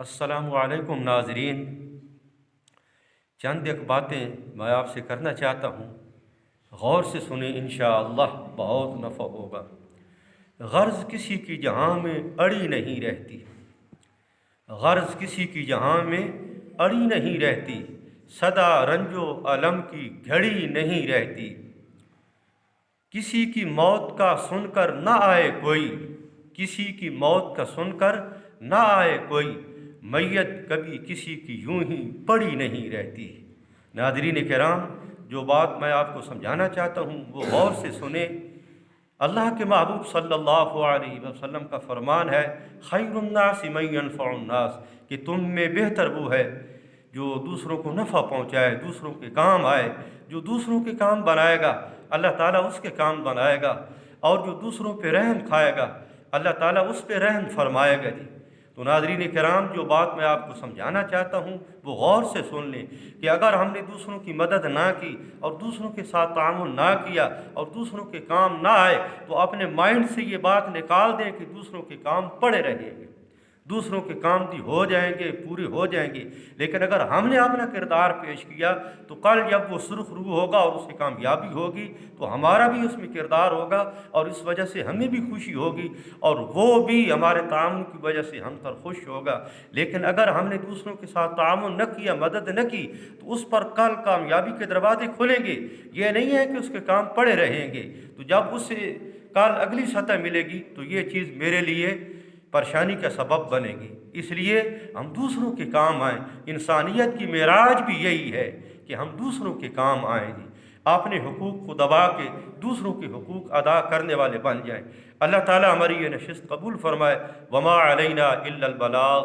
السلام علیکم ناظرین، چند ایک باتیں میں آپ سے کرنا چاہتا ہوں، غور سے سنیں، انشاءاللہ بہت نفع ہوگا۔ غرض کسی کی جہاں میں اڑی نہیں رہتی، غرض کسی کی جہاں میں اڑی نہیں رہتی، سدا رنج و الم کی گھڑی نہیں رہتی۔ کسی کی موت کا سن کر نہ آئے کوئی، کسی کی موت کا سن کر نہ آئے کوئی، میت کبھی کسی کی یوں ہی پڑی نہیں رہتی۔ ناظرین کرام، جو بات میں آپ کو سمجھانا چاہتا ہوں وہ غور سے سنیں۔ اللہ کے محبوب صلی اللہ علیہ وسلم کا فرمان ہے، خیر الناس من ينفع الناس، کہ تم میں بہتر وہ ہے جو دوسروں کو نفع پہنچائے، دوسروں کے کام آئے۔ جو دوسروں کے کام بنائے گا اللہ تعالیٰ اس کے کام بنائے گا، اور جو دوسروں پہ رحم کھائے گا اللہ تعالیٰ اس پہ رحم فرمائے گا جی۔ تو ناظرین کرام، جو بات میں آپ کو سمجھانا چاہتا ہوں وہ غور سے سن لیں کہ اگر ہم نے دوسروں کی مدد نہ کی اور دوسروں کے ساتھ تعامل نہ کیا اور دوسروں کے کام نہ آئے تو اپنے مائنڈ سے یہ بات نکال دیں کہ دوسروں کے کام پڑے رہیں گے، دوسروں کے کام بھی ہو جائیں گے، پورے ہو جائیں گے۔ لیکن اگر ہم نے اپنا کردار پیش کیا تو کل جب وہ سرخ رو ہوگا اور اسے کامیابی ہوگی تو ہمارا بھی اس میں کردار ہوگا، اور اس وجہ سے ہمیں بھی خوشی ہوگی اور وہ بھی ہمارے تعاون کی وجہ سے ہم پر خوش ہوگا۔ لیکن اگر ہم نے دوسروں کے ساتھ تعاون نہ کیا، مدد نہ کی، تو اس پر کل کامیابی کے دروازے کھلیں گے۔ یہ نہیں ہے کہ اس کے کام پڑے رہیں گے، تو جب اسے کل اگلی سطح ملے گی تو یہ چیز میرے لیے پریشانی کا سبب بنے گی۔ اس لیے ہم دوسروں کے کام آئیں۔ انسانیت کی معراج بھی یہی ہے کہ ہم دوسروں کے کام آئیں جی، اپنے حقوق کو دبا کے دوسروں کے حقوق ادا کرنے والے بن جائیں۔ اللہ تعالیٰ ہماری یہ نشست قبول فرمائے۔ وما علینا الا البلاغ۔